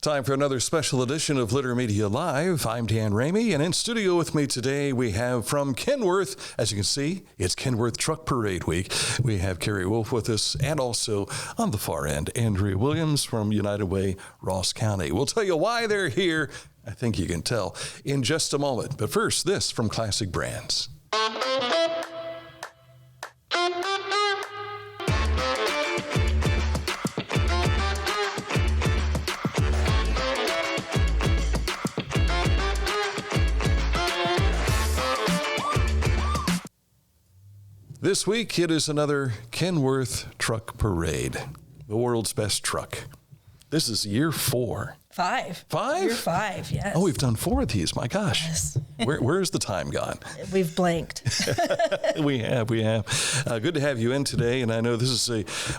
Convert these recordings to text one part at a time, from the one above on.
Time for another special edition of Litter Media Live. I'm Dan Ramey, and in studio with me today we have from Kenworth, as you can see, it's Kenworth Truck Parade Week. We have Carie Wolfe with us, and also on the far end, Andrea Williams from United Way, Ross County. We'll tell you why they're here. I think you can tell in just a moment. But first, this from Classic Brands. This week, it is another Kenworth Truck Parade, the world's best truck. This is year 4. 5. 5? Year 5, yes. Oh, we've done 4 of these. My gosh. Yes. Where's the time gone? We've blanked. We have. Good to have you in today, and I know this is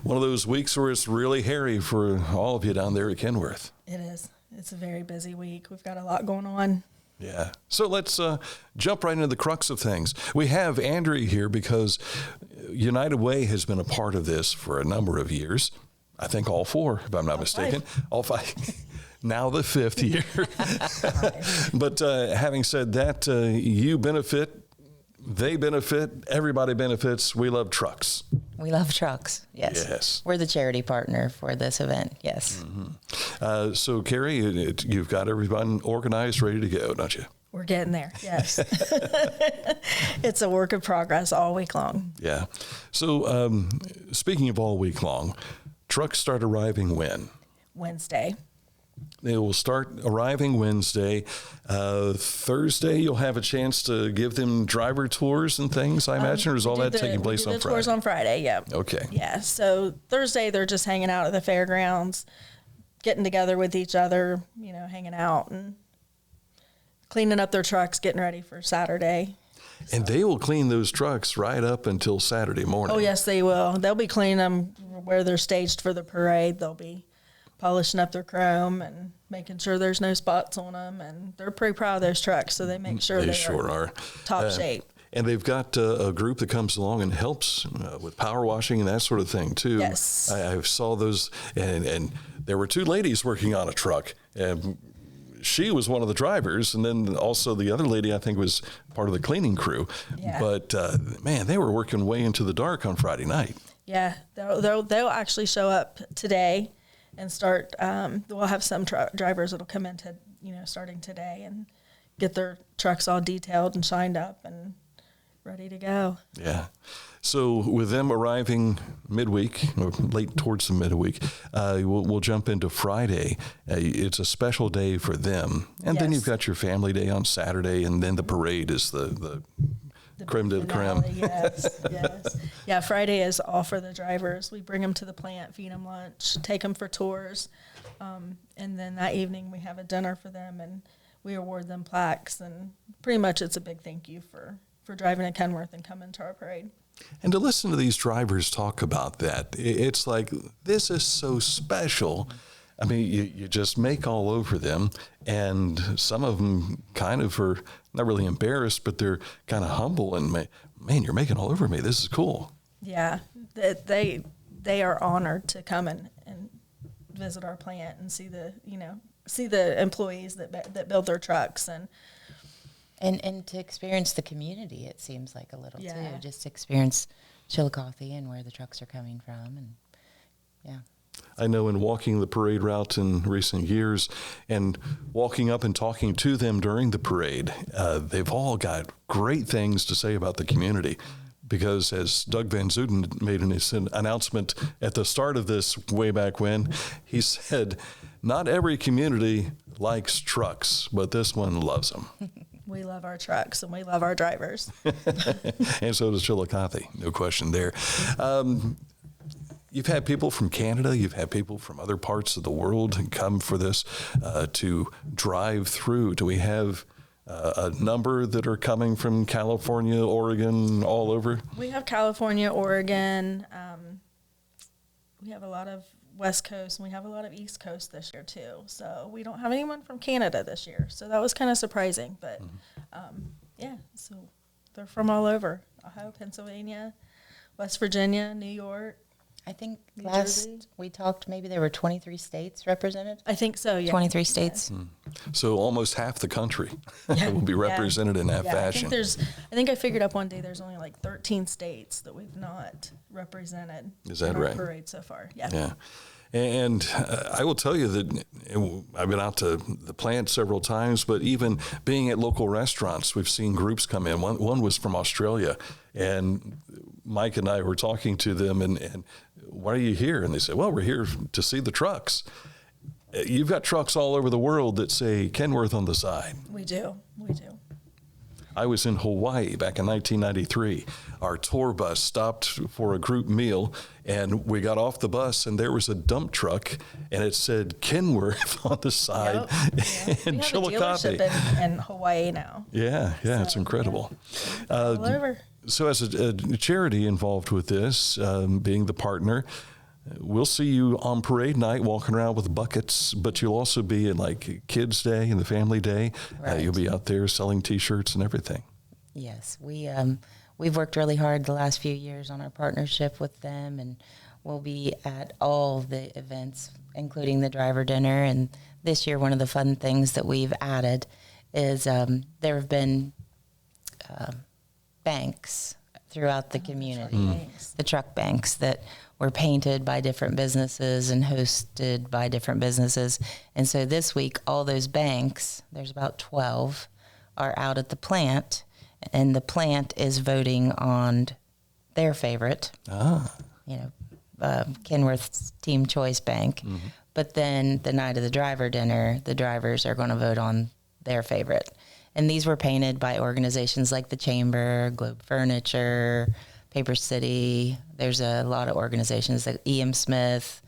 one of those weeks where it's really hairy for all of you down there at Kenworth. It is. It's a very busy week. We've got a lot going on. Yeah. So let's jump right into the crux of things. We have Andrea here because United Way has been a part of this for a number of years. I think all 4, if I'm not mistaken. 5. All 5. Now the 5th year. But having said that, you benefit, they benefit, everybody benefits. We love trucks. We love trucks, yes. Yes. We're the charity partner for this event, yes. Mm-hmm. So, Carie, you've got everyone organized, ready to go, don't you? We're getting there, yes. It's a work in progress all week long. Yeah. So, speaking of all week long, trucks start arriving when? Wednesday. They will start arriving Wednesday. Thursday, you'll have a chance to give them driver tours and things, I imagine, or is all that taking place on Friday? Tours on Friday, yeah. Okay. Yeah, so Thursday they're just hanging out at the fairgrounds, getting together with each other, hanging out and cleaning up their trucks, getting ready for Saturday. And they will clean those trucks right up until Saturday morning. Oh, yes, they will. They'll be cleaning them where they're staged for the parade. They'll be polishing up their chrome and making sure there's no spots on them. And they're pretty proud of those trucks, so they make sure they sure are top shape. And they've got a group that comes along and helps with power washing and that sort of thing, too. Yes. I saw those, and there were 2 ladies working on a truck. She was one of the drivers, and then also the other lady, I think, was part of the cleaning crew. Yeah. But, man, they were working way into the dark on Friday night. Yeah, they'll actually show up today and start. We'll have some drivers that'll come in starting today and get their trucks all detailed and shined up and ready to go. Yeah. So with them arriving midweek, or late towards the midweek, we'll jump into Friday. It's a special day for them. And then Yes. you've got your family day on Saturday, and then the parade is the creme de la creme. Yes, yes. Yeah, Friday is all for the drivers. We bring them to the plant, feed them lunch, take them for tours. And then that evening we have a dinner for them, and we award them plaques. And pretty much it's a big thank you for driving to Kenworth and coming to our parade. And to listen to these drivers talk about that, it's like, this is so special. I mean, you just make all over them, and some of them kind of are not really embarrassed, but they're kind of humble and, man, you're making all over me. This is cool. Yeah, they are honored to come and visit our plant and see the employees that build their trucks And to experience the community, it seems like a little Yeah. too. Just experience Chillicothe and where the trucks are coming from, and yeah. I know in walking the parade route in recent years and walking up and talking to them during the parade, they've all got great things to say about the community. Because as Doug Van Zuden made an announcement at the start of this way back when, he said, not every community likes trucks, but this one loves them. We love our trucks and we love our drivers. And so does Chillicothe, no question there. You've had people from Canada, you've had people from other parts of the world come for this to drive through. Do we have a number that are coming from California, Oregon, all over? We have California, Oregon. We have a lot of West Coast, and we have a lot of East Coast this year too. So we don't have anyone from Canada this year. So that was kind of surprising. But yeah, so they're from all over: Ohio, Pennsylvania, West Virginia, New York. I think New last Jersey? we talked, maybe there were 23 states represented. I think so, yeah. 23 states. So almost half the country Yeah. will be represented in that Yeah, fashion. I think I figured up one day there's only like 13 states that we've not represented. Is that in our right? parade so far. Yeah. Yeah. And I will tell you that I've been out to the plant several times, but even being at local restaurants, we've seen groups come in. One was from Australia, and Mike and I were talking to them, and why are you here? And they said, well, we're here to see the trucks. You've got trucks all over the world that say Kenworth on the side. We do. I was in Hawaii back in 1993. Our tour bus stopped for a group meal, and we got off the bus, and there was a dump truck, and it said Kenworth on the side in Chillicothe. We have a dealership in Hawaii now. Yeah, it's incredible. All over. So as a charity involved with this, being the partner, we'll see you on parade night walking around with buckets, but you'll also be in like Kids Day and the Family Day. Right. You'll be out there selling T-shirts and everything. Yes, we've worked really hard the last few years on our partnership with them, and we'll be at all the events, including the driver dinner. And this year, one of the fun things that we've added is there have been banks throughout the community, the truck banks that were painted by different businesses and hosted by different businesses. And so this week, all those banks, there's about 12, are out at the plant, and the plant is voting on their favorite, Kenworth's Team Choice Bank. But then the night of the driver dinner, the drivers are going to vote on their favorite. And these were painted by organizations like the Chamber, Globe Furniture, Paper City. There's a lot of organizations, like E.M. Smith.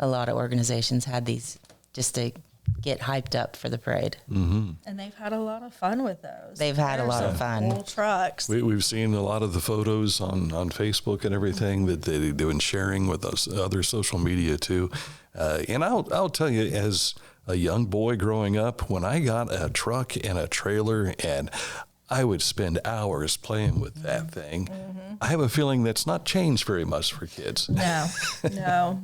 A lot of organizations had these just to get hyped up for the parade. Mm-hmm. And they've had a lot of fun with those. They've had a lot of fun. Cool trucks. We've seen a lot of the photos on Facebook and everything that they've been sharing with us, other social media too. And I'll tell you, as a young boy growing up, when I got a truck and a trailer and I would spend hours playing with that thing, I have a feeling that's not changed very much for kids. No.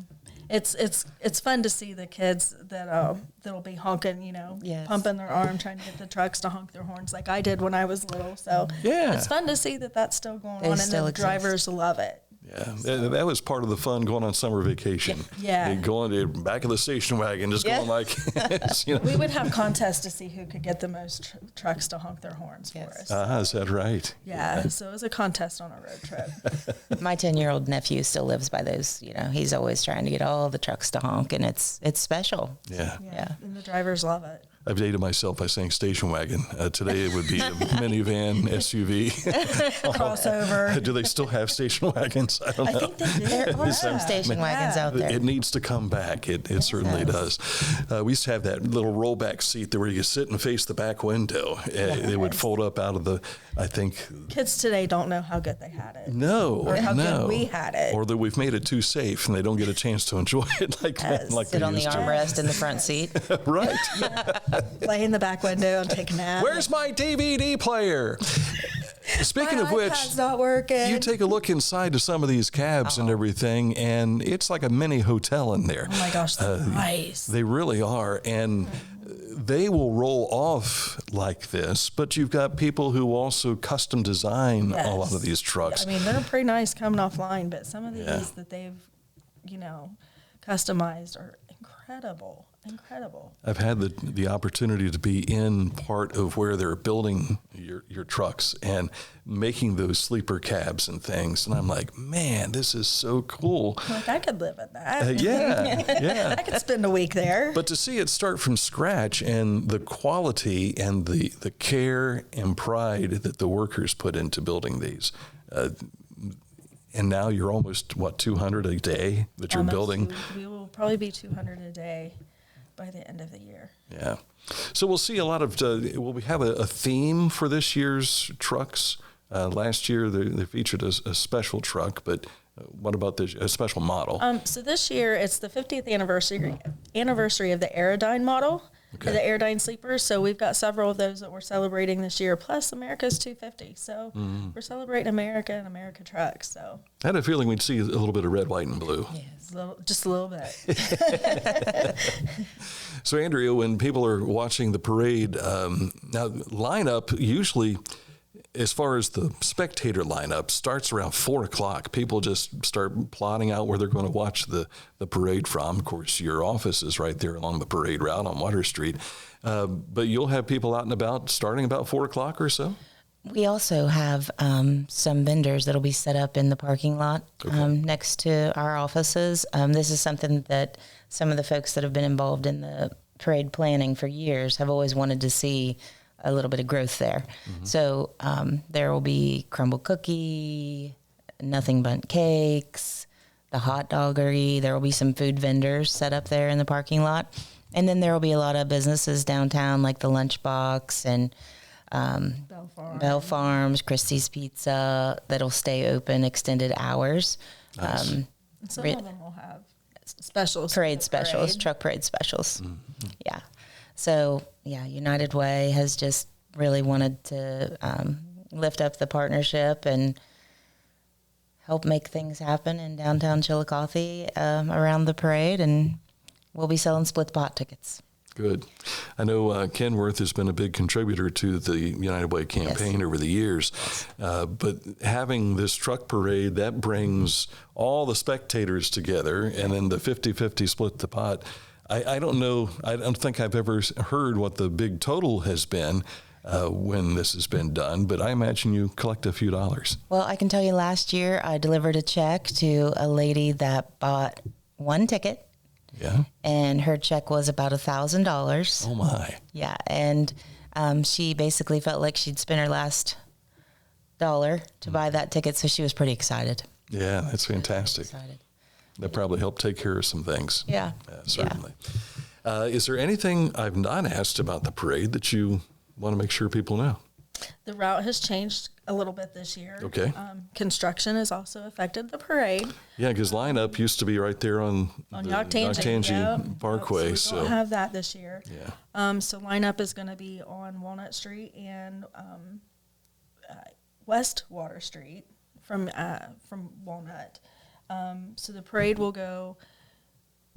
It's fun to see the kids that'll be honking, Yes. pumping their arm, trying to get the trucks to honk their horns like I did when I was little. So Yeah. it's fun to see that that's still going They on, still and the exist. drivers love it. Yeah, that was part of the fun going on summer vacation. Yeah. And going to the back of the station wagon, just going like, We would have contests to see who could get the most trucks to honk their horns for us. Is that right? Yeah, so it was a contest on a road trip. My 10-year-old nephew still lives by those. He's always trying to get all the trucks to honk, and it's special. Yeah. Yeah. And the drivers love it. I've dated myself by saying station wagon. Today it would be a minivan, SUV. Crossover. Do they still have station wagons? I don't know. I think they do. There are some station wagons out there. It needs to come back. It certainly does. We used to have that little rollback seat there where you could sit and face the back window. It would fold up out of the, I think. Kids today don't know how good they had it. No. Or how good we had it. Or that we've made it too safe and they don't get a chance to enjoy it like Sit they on the used to. armrest in the front seat. Right. Lay in the back window and take a nap. Where's my DVD player? Speaking My of which, iPad's not working. you take a look inside to some of these cabs and everything, and it's like a mini hotel in there. Oh my gosh, they're nice. They really are, and they will roll off like this, but you've got people who also custom design a lot of these trucks. I mean, they're pretty nice coming offline, but some of these that they've, customized are incredible. I've had the opportunity to be in part of where they're building your trucks and making those sleeper cabs and things, and I'm like, man, this is so cool. Like, I could live in that. Yeah. I could spend a week there. But to see it start from scratch and the quality and the care and pride that the workers put into building these, and now you're almost, 200 a day that you're building? We will probably be 200 a day by the end of the year. Yeah. So we'll see a lot of, will we have a theme for this year's trucks? Last year they featured a special truck, but what about this, a special model? So this year it's the 50th anniversary of the Aerodyne model. Okay. the Airdyne sleepers. So we've got several of those that we're celebrating this year, plus America's 250. So we're celebrating America and America trucks. So I had a feeling we'd see a little bit of red, white, and blue. yes, just a little bit. So, Andrea, when people are watching the parade, now lineup usually, as far as the spectator lineup, starts around 4 o'clock. People just start plotting out where they're going to watch the parade from. Of course, your office is right there along the parade route on Water Street. But you'll have people out and about starting about 4 o'clock or so? We also have some vendors that'll be set up in the parking lot next to our offices. This is something that some of the folks that have been involved in the parade planning for years have always wanted to see a little bit of growth there. So there will be crumble cookie, nothing but cakes, the hot doggery. There will be some food vendors set up there in the parking lot. And then there will be a lot of businesses downtown like the Lunchbox and Bell Farms, Christie's Pizza, that'll stay open extended hours. Nice. Some of them will have specials. Parade specials, truck parade specials. Yeah. So, yeah, United Way has just really wanted to lift up the partnership and help make things happen in downtown Chillicothe around the parade, and we'll be selling split pot tickets. Good. I know Kenworth has been a big contributor to the United Way campaign over the years, but having this truck parade, that brings all the spectators together, and then the 50-50 split the pot. I don't know, I don't think I've ever heard what the big total has been when this has been done, but I imagine you collect a few dollars. Well, I can tell you last year I delivered a check to a lady that bought one ticket. Yeah. And her check was about $1,000. Oh my. Yeah. And she basically felt like she'd spent her last dollar to buy that ticket. So she was pretty excited. Yeah, that's fantastic. That probably helped take care of some things. Yeah. Certainly. Yeah. Is there anything I've not asked about the parade that you want to make sure people know? The route has changed a little bit this year. Okay. Construction has also affected the parade. Yeah, because lineup used to be right there on the Yoctangi Parkway. So we don't have that this year. Yeah. So lineup is going to be on Walnut Street and West Water Street from Walnut. So the parade will go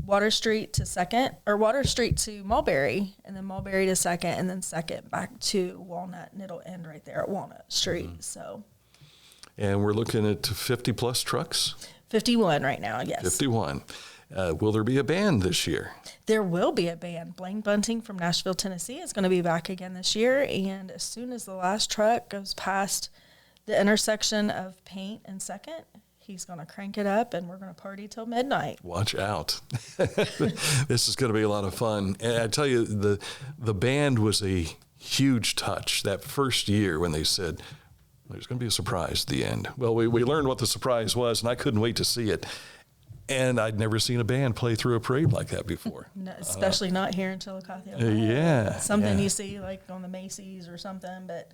Water Street to Second, or Water Street to Mulberry, and then Mulberry to Second, and then Second back to Walnut, and it'll end right there at Walnut Street. So, and we're looking at 50 plus trucks. 51 right now, yes. 51. Will there be a band this year? There will be a band. Blaine Bunting from Nashville, Tennessee is going to be back again this year, and as soon as the last truck goes past the intersection of Paint and Second, he's going to crank it up, and we're going to party till midnight. Watch out. This is going to be a lot of fun. And I tell you, the band was a huge touch that first year when they said, there's going to be a surprise at the end. Well, we learned what the surprise was, and I couldn't wait to see it. And I'd never seen a band play through a parade like that before. No, especially not here in Chillicothe. Yeah. Something you see like on the Macy's or something, but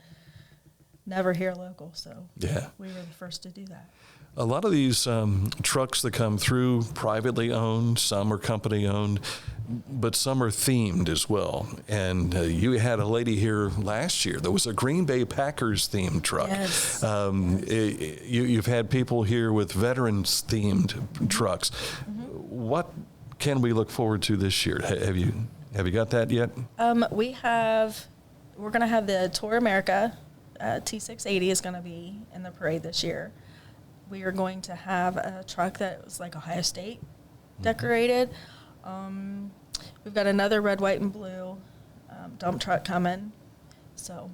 never here local. So yeah, we were the first to do that. A lot of these trucks that come through, privately owned, some are company owned, but some are themed as well. And you had a lady here last year. There was a Green Bay Packers themed truck. Yes. You've had people here with veterans themed trucks. What can we look forward to this year? Have you got that yet? We're going to have the Tour America T680 is going to be in the parade this year. We are going to have a truck that was like Ohio State decorated. We've got another red, white, and blue dump truck coming. So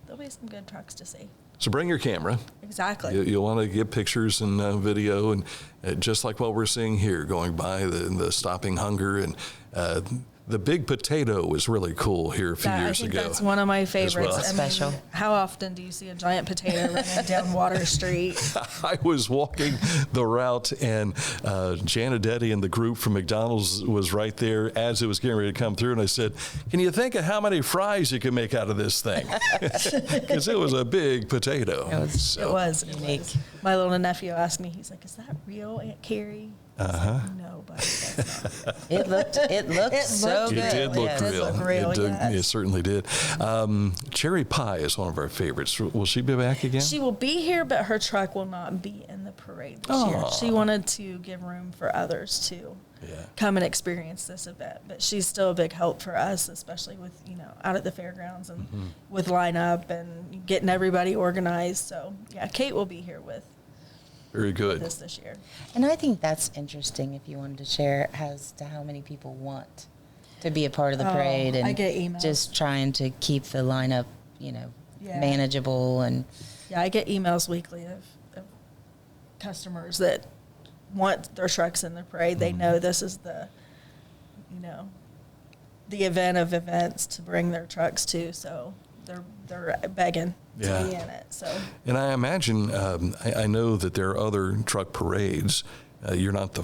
there'll be some good trucks to see. So bring your camera. Exactly. You'll want to get pictures and video, and just like what we're seeing here, going by the Stopping Hunger, and the big potato was really cool here a few years ago. That's one of my favorites. Well. Special. How often do you see a giant potato running down Water Street? I was walking the route, and Janadetti and the group from McDonald's was right there as it was getting ready to come through, and I said, can you think of how many fries you can make out of this thing? Because it was a big potato. It was unique. My little nephew asked me, he's like, is that real, Aunt Carie? I was like, no, real, but that's not. It looked so good. It did look Yes. real. It looked real, yes. It certainly did. Cherry pie is one of our favorites. Will she be back again? She will be here, but her truck will not be in the parade this year. Aw. She wanted to give room for others to come and experience this event. But she's still a big help for us, especially with, out at the fairgrounds and with lineup and getting everybody organized. So, yeah, Kate will be here with Very good. this year. And I think that's interesting if you wanted to share as to how many people want to be a part of the parade and I get emails. just trying to keep the lineup, manageable and Yeah, I get emails weekly of customers that want their trucks in the parade. They know this is the event of events to bring their trucks to, so they're begging to be in it. So, and I imagine, I know that there are other truck parades. You're not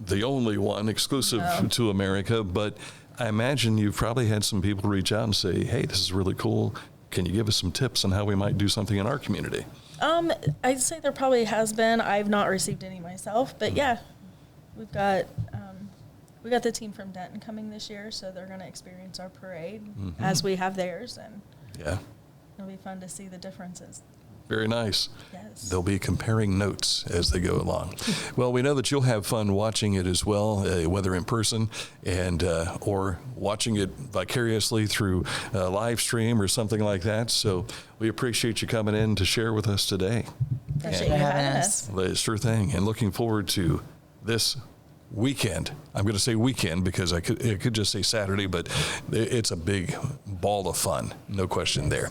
the only one exclusive to America, but I imagine you've probably had some people reach out and say, hey, this is really cool. Can you give us some tips on how we might do something in our community? I'd say there probably has been. I've not received any myself, but yeah, we've got the team from Denton coming this year, so they're going to experience our parade as we have theirs, and it'll be fun to see the differences. Very nice. Yes. They'll be comparing notes as they go along. Well, we know that you'll have fun watching it as well, whether in person and or watching it vicariously through a live stream or something like that. So we appreciate you coming in to share with us today. Appreciate you having us. Sure thing. And looking forward to this weekend. I'm going to say weekend because it could just say Saturday, but it's a big ball of fun. No question there.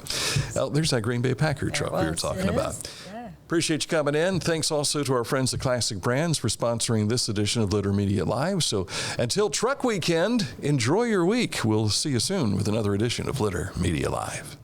Well, there's that Green Bay Packer truck we were talking about. Yeah. Appreciate you coming in. Thanks also to our friends at Classic Brands for sponsoring this edition of Litter Media Live. So until Truck Weekend, enjoy your week. We'll see you soon with another edition of Litter Media Live.